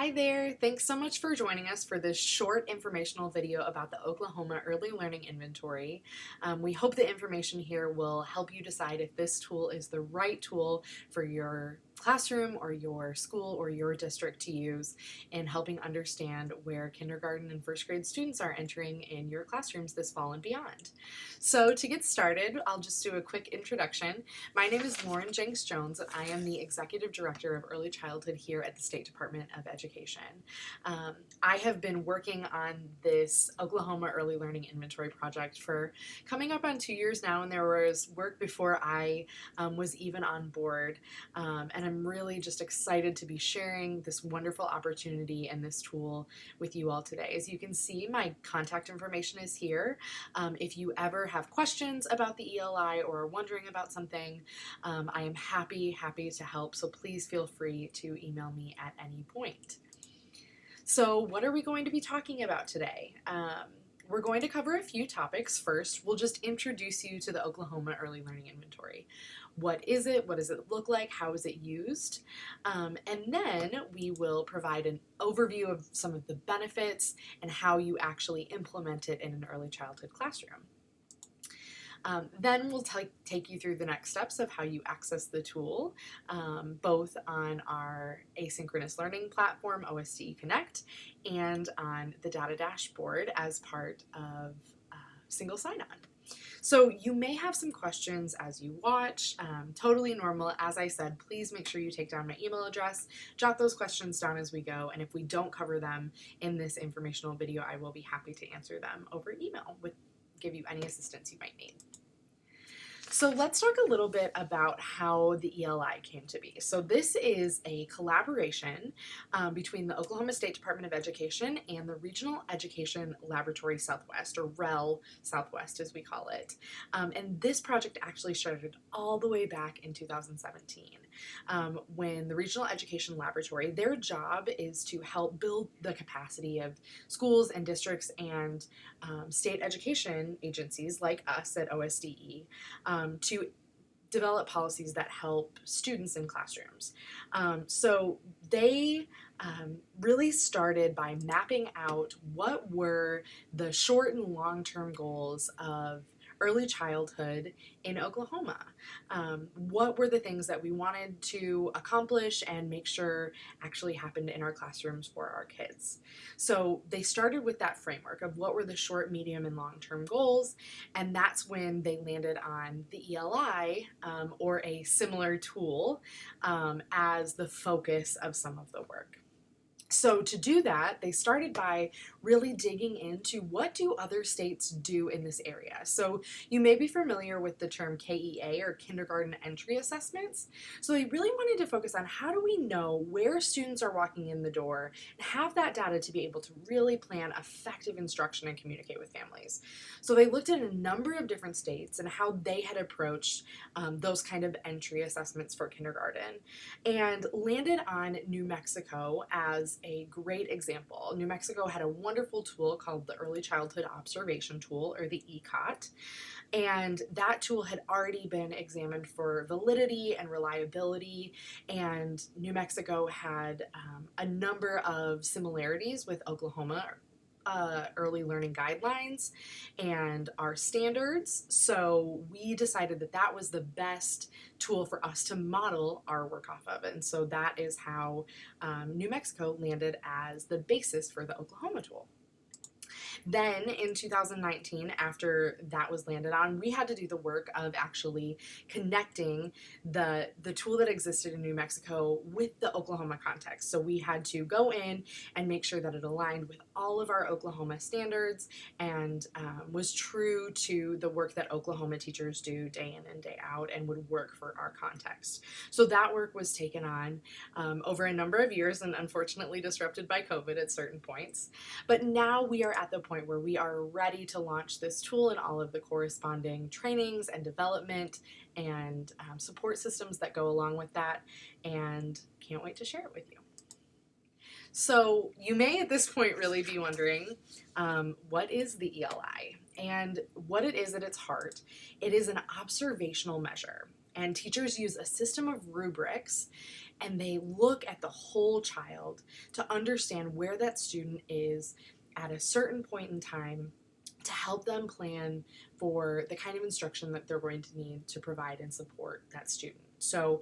Hi there! Thanks so much for joining us for this short informational video about the Oklahoma Early Learning Inventory. We hope the information here will help you decide if this tool is the right tool for your classroom or your school or your district to use in helping understand where kindergarten and first grade students are entering in your classrooms this fall and beyond. So to get started, I'll just do a quick introduction. My name is Lauren Jenks Jones, and I am the Executive Director of Early Childhood here at the State Department of Education. I have been working on this Oklahoma Early Learning Inventory project for coming up on 2 years now, and there was work before I was even on board. And I'm really just excited to be sharing this wonderful opportunity and this tool with you all today. As you can see, my contact information is here. If you ever have questions about the ELI or are wondering about something, I am happy to help, so please feel free to email me at any point. So what are we going to be talking about today? We're going to cover a few topics. First, we'll just introduce you to the Oklahoma Early Learning Inventory. What is it? What does it look like? How is it used? And then we will provide an overview of some of the benefits and how you actually implement it in an early childhood classroom. Then we'll take you through the next steps of how you access the tool, both on our asynchronous learning platform, OSDE Connect, and on the data dashboard as part of single sign-on. So you may have some questions as you watch, totally normal. As I said, please make sure you take down my email address, jot those questions down as we go, and if we don't cover them in this informational video, I will be happy to answer them over email give you any assistance you might need. So let's talk a little bit about how the ELI came to be. So this is a collaboration between the Oklahoma State Department of Education and the Regional Education Laboratory Southwest, or REL Southwest as we call it. And this project actually started all the way back in 2017 when the Regional Education Laboratory, their job is to help build the capacity of schools and districts and state education agencies like us at OSDE to develop policies that help students in classrooms. So they really started by mapping out what were the short and long-term goals of early childhood in Oklahoma. What were the things that we wanted to accomplish and make sure actually happened in our classrooms for our kids? So they started with that framework of what were the short, medium, and long-term goals, and that's when they landed on the ELI or a similar tool as the focus of some of the work. So to do that, they started by really digging into what do other states do in this area. So you may be familiar with the term KEA, or Kindergarten Entry Assessments. So they really wanted to focus on how do we know where students are walking in the door and have that data to be able to really plan effective instruction and communicate with families. So they looked at a number of different states and how they had approached those kind of entry assessments for kindergarten, and landed on New Mexico as a great example. New Mexico had a wonderful tool called the Early Childhood Observation Tool, or the ECOT, and that tool had already been examined for validity and reliability, and New Mexico had a number of similarities with Oklahoma early learning guidelines and our standards, so we decided that that was the best tool for us to model our work off of, and so that is how New Mexico landed as the basis for the Oklahoma tool. Then in 2019, after that was landed on, we had to do the work of actually connecting the tool that existed in New Mexico with the Oklahoma context. So we had to go in and make sure that it aligned with all of our Oklahoma standards and was true to the work that Oklahoma teachers do day in and day out and would work for our context. So that work was taken on over a number of years and unfortunately disrupted by COVID at certain points. But now we are at the point where we are ready to launch this tool and all of the corresponding trainings and development and support systems that go along with that, and can't wait to share it with you. So you may at this point really be wondering, what is the ELI? And what it is at its heart, it is an observational measure. And teachers use a system of rubrics and they look at the whole child to understand where that student is at a certain point in time to help them plan for the kind of instruction that they're going to need to provide and support that student. So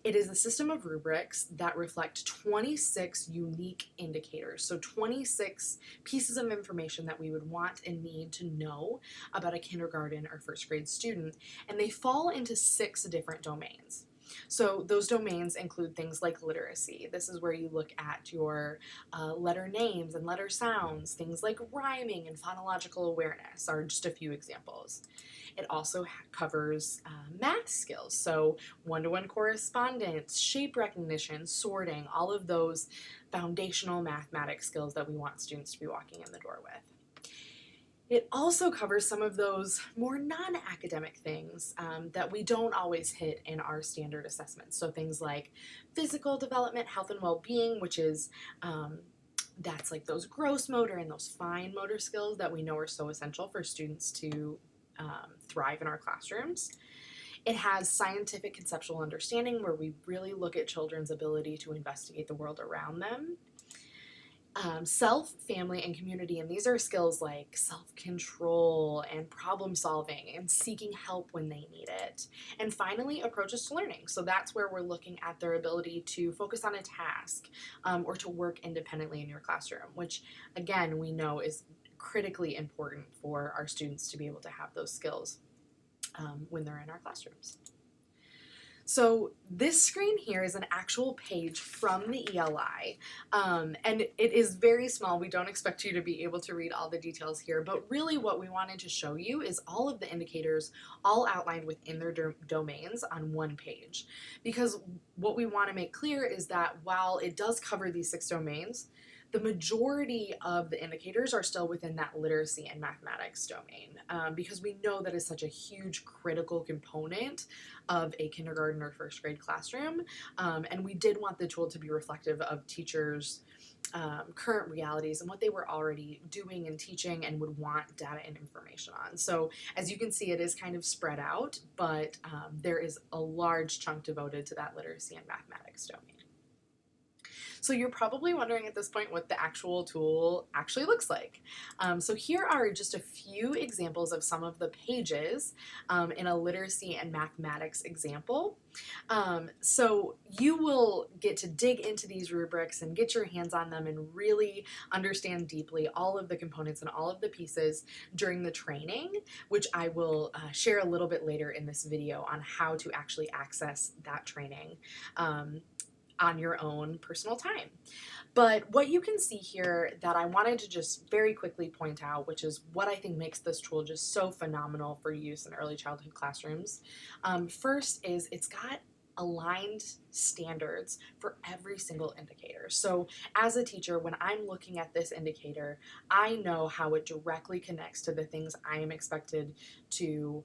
it is a system of rubrics that reflect 26 unique indicators. So 26 pieces of information that we would want and need to know about a kindergarten or first grade student. And they fall into 6 different domains. So those domains include things like literacy. This is where you look at your letter names and letter sounds. Things like rhyming and phonological awareness are just a few examples. It also covers math skills, so one-to-one correspondence, shape recognition, sorting, all of those foundational mathematics skills that we want students to be walking in the door with. It also covers some of those more non-academic things that we don't always hit in our standard assessments. So things like physical development, health and well-being, which is that's like those gross motor and those fine motor skills that we know are so essential for students to thrive in our classrooms. It has scientific conceptual understanding, where we really look at children's ability to investigate the world around them. Self, family, and community, and these are skills like self-control and problem solving and seeking help when they need it. And finally, approaches to learning. So that's where we're looking at their ability to focus on a task or to work independently in your classroom, which again we know is critically important for our students to be able to have those skills when they're in our classrooms. So this screen here is an actual page from the ELI, and it is very small. We don't expect you to be able to read all the details here, but really what we wanted to show you is all of the indicators all outlined within their domains on one page. Because what we want to make clear is that while it does cover these 6 domains, the majority of the indicators are still within that literacy and mathematics domain because we know that is such a huge critical component of a kindergarten or first grade classroom, and we did want the tool to be reflective of teachers' current realities and what they were already doing and teaching and would want data and information on. So as you can see, it is kind of spread out, but there is a large chunk devoted to that literacy and mathematics domain. So you're probably wondering at this point what the actual tool actually looks like. So here are just a few examples of some of the pages in a literacy and mathematics example. So you will get to dig into these rubrics and get your hands on them and really understand deeply all of the components and all of the pieces during the training, which I will share a little bit later in this video on how to actually access that training on your own personal time. But what you can see here that I wanted to just very quickly point out, which is what I think makes this tool just so phenomenal for use in early childhood classrooms, first is it's got aligned standards for every single indicator. So as a teacher, when I'm looking at this indicator, I know how it directly connects to the things I am expected to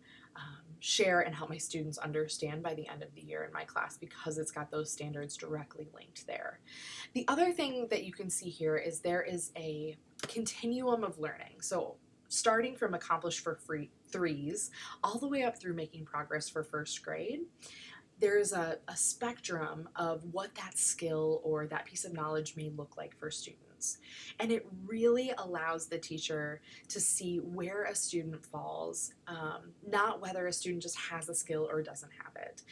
share and help my students understand by the end of the year in my class, because it's got those standards directly linked there. The other thing that you can see here is there is a continuum of learning. So starting from accomplished for threes all the way up through making progress for first grade, there's a spectrum of what that skill or that piece of knowledge may look like for students. And it really allows the teacher to see where a student falls, not whether a student just has a skill or doesn't have it,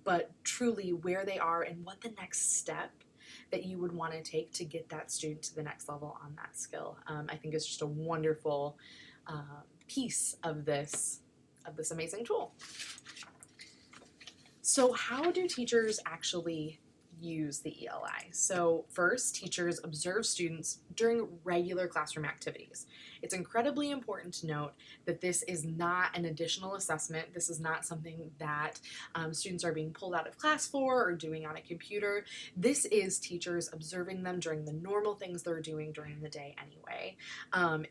but truly where they are and what the next step that you would want to take to get that student to the next level on that skill. I think it's just a wonderful piece of this amazing tool. So how do teachers actually use the ELI? So first, teachers observe students during regular classroom activities. It's incredibly important to note that this is not an additional assessment. This is not something that students are being pulled out of class for or doing on a computer. This is teachers observing them during the normal things they're doing during the day anyway.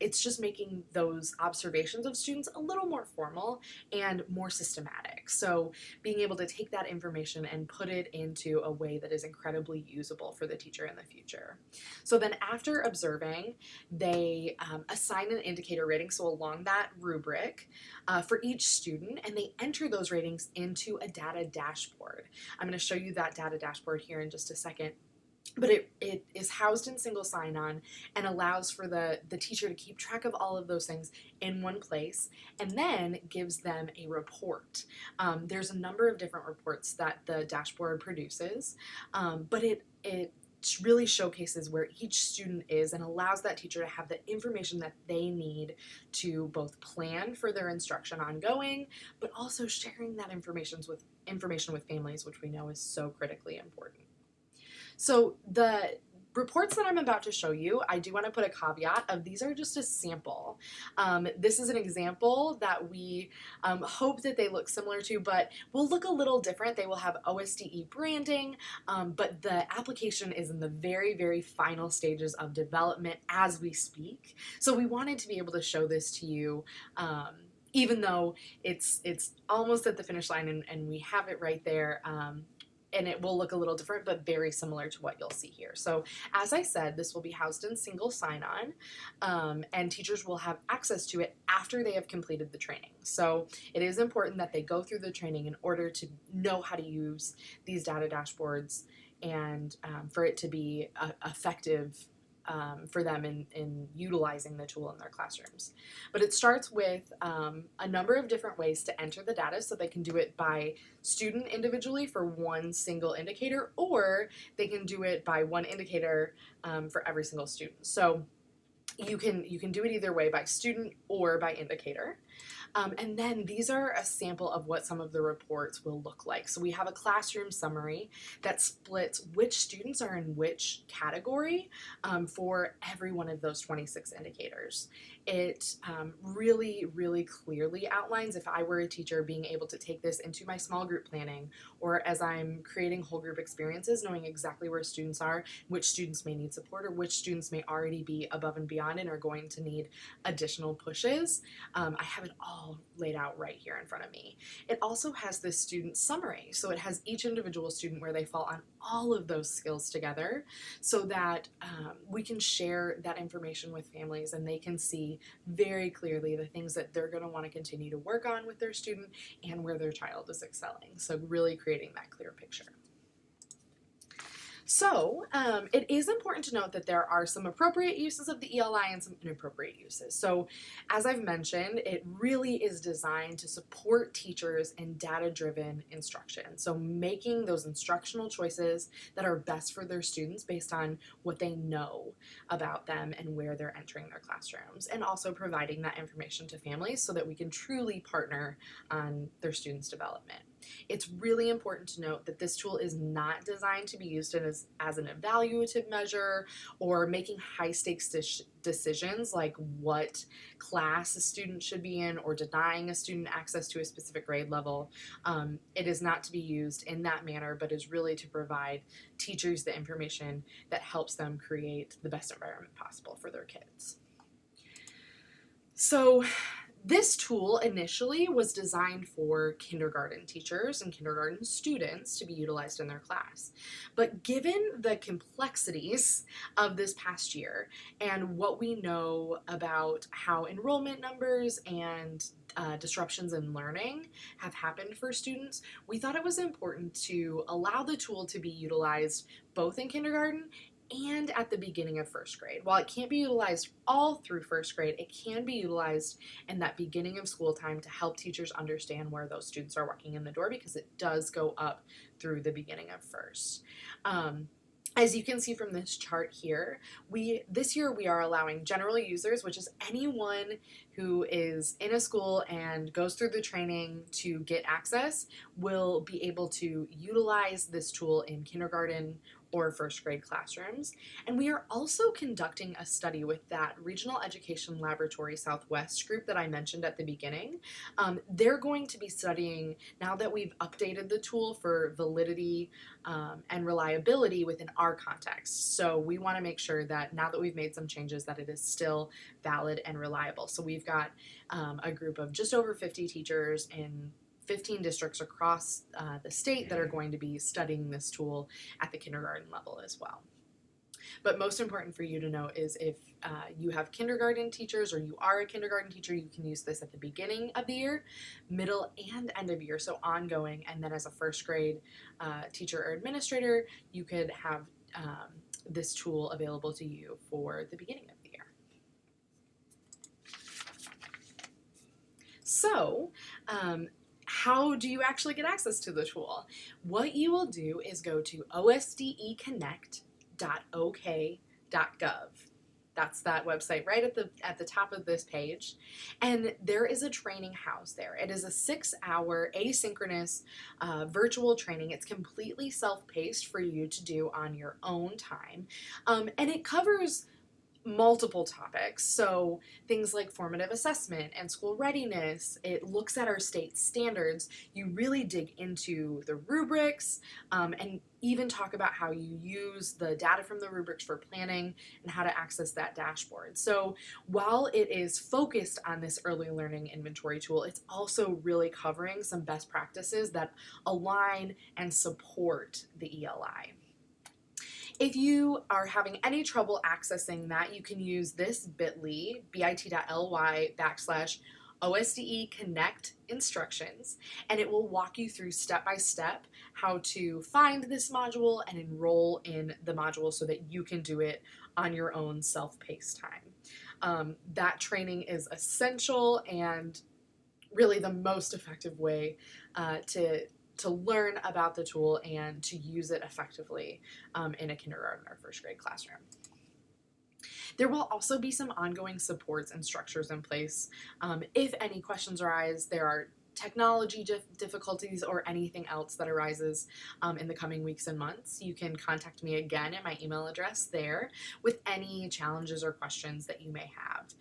It's just making those observations of students a little more formal and more systematic. So being able to take that information and put it into a way that is incredibly usable for the teacher in the future. So then after observing, they assign an indicator rating, so along that rubric, for each student, and they enter those ratings into a data dashboard. I'm going to show you that data dashboard here in just a second. But it is housed in single sign-on and allows for the teacher to keep track of all of those things in one place, and then gives them a report. There's a number of different reports that the dashboard produces, but it really showcases where each student is and allows that teacher to have the information that they need to both plan for their instruction ongoing, but also sharing that information with families, which we know is so critically important. So the reports that I'm about to show you, I do want to put a caveat of these are just a sample. This is an example that we hope that they look similar to, but will look a little different. They will have OSDE branding, but the application is in the very, very final stages of development as we speak. So we wanted to be able to show this to you even though it's almost at the finish line and we have it right there. And it will look a little different, but very similar to what you'll see here. So as I said, this will be housed in single sign-on, and teachers will have access to it after they have completed the training. So it is important that they go through the training in order to know how to use these data dashboards and for it to be effective for them in utilizing the tool in their classrooms. But it starts with a number of different ways to enter the data, so they can do it by student individually for one single indicator, or they can do it by one indicator for every single student. So you can do it either way, by student or by indicator. And then these are a sample of what some of the reports will look like. So we have a classroom summary that splits which students are in which category for every one of those 26 indicators. It really, really clearly outlines, if I were a teacher, being able to take this into my small group planning, or as I'm creating whole group experiences, knowing exactly where students are, which students may need support, or which students may already be above and beyond and are going to need additional pushes. I have it all laid out right here in front of me. It also has this student summary, so it has each individual student where they fall on all of those skills together, so that we can share that information with families and they can see very clearly the things that they're going to want to continue to work on with their student and where their child is excelling. So really creating that clear picture. So it is important to note that there are some appropriate uses of the ELI and some inappropriate uses. So as I've mentioned, it really is designed to support teachers in data-driven instruction. So making those instructional choices that are best for their students based on what they know about them and where they're entering their classrooms, and also providing that information to families so that we can truly partner on their students' development. It's really important to note that this tool is not designed to be used as an evaluative measure or making high-stakes decisions like what class a student should be in or denying a student access to a specific grade level. It is not to be used in that manner, but is really to provide teachers the information that helps them create the best environment possible for their kids. So this tool initially was designed for kindergarten teachers and kindergarten students to be utilized in their class. But given the complexities of this past year and what we know about how enrollment numbers and disruptions in learning have happened for students, we thought it was important to allow the tool to be utilized both in kindergarten and at the beginning of first grade. While it can't be utilized all through first grade, it can be utilized in that beginning of school time to help teachers understand where those students are walking in the door, because it does go up through the beginning of first. As you can see from this chart here, this year we are allowing general users, which is anyone who is in a school and goes through the training to get access, will be able to utilize this tool in kindergarten or first grade classrooms. And we are also conducting a study with that Regional Education Laboratory Southwest group that I mentioned at the beginning. They're going to be studying, now that we've updated the tool for validity and reliability within our context. So we want to make sure that now that we've made some changes, that it is still valid and reliable. So we've got a group of just over 50 teachers in 15 districts across the state that are going to be studying this tool at the kindergarten level as well. But most important for you to know is if you have kindergarten teachers or you are a kindergarten teacher, you can use this at the beginning of the year, middle, and end of year, so ongoing. And then as a first grade teacher or administrator, you could have this tool available to you for the beginning of the year. So, how do you actually get access to the tool? What you will do is go to osdeconnect.ok.gov. That's that website right at the top of this page. And there is a training housed there. It is a 6-hour asynchronous virtual training. It's completely self-paced for you to do on your own time. And it covers multiple topics. So things like formative assessment and school readiness. It looks at our state standards. You really dig into the rubrics and even talk about how you use the data from the rubrics for planning and how to access that dashboard. So while it is focused on this early learning inventory tool, it's also really covering some best practices that align and support the ELI. If you are having any trouble accessing that, you can use this bit.ly/OSDE Connect instructions, and it will walk you through step by step how to find this module and enroll in the module so that you can do it on your own self-paced time. That training is essential and really the most effective way to learn about the tool and to use it effectively in a kindergarten or first grade classroom. There will also be some ongoing supports and structures in place. If any questions arise, there are technology difficulties or anything else that arises in the coming weeks and months, you can contact me again at my email address there with any challenges or questions that you may have.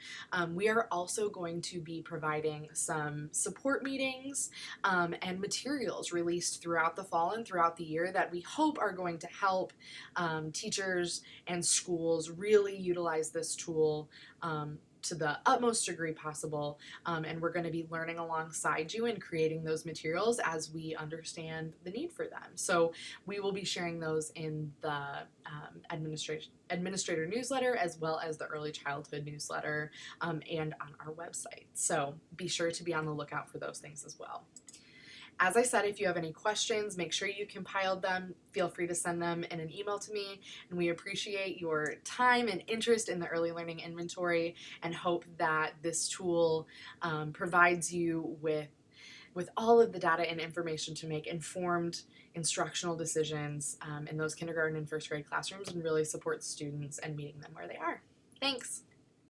We are also going to be providing some support meetings and materials released throughout the fall and throughout the year that we hope are going to help teachers and schools really utilize this tool to the utmost degree possible, and we're going to be learning alongside you and creating those materials as we understand the need for them. So we will be sharing those in the administrator newsletter as well as the early childhood newsletter and on our website. So be sure to be on the lookout for those things as well. As I said, if you have any questions, make sure you compiled them. Feel free to send them in an email to me, and we appreciate your time and interest in the early learning inventory and hope that this tool provides you with all of the data and information to make informed instructional decisions in those kindergarten and first grade classrooms and really support students and meeting them where they are. Thanks.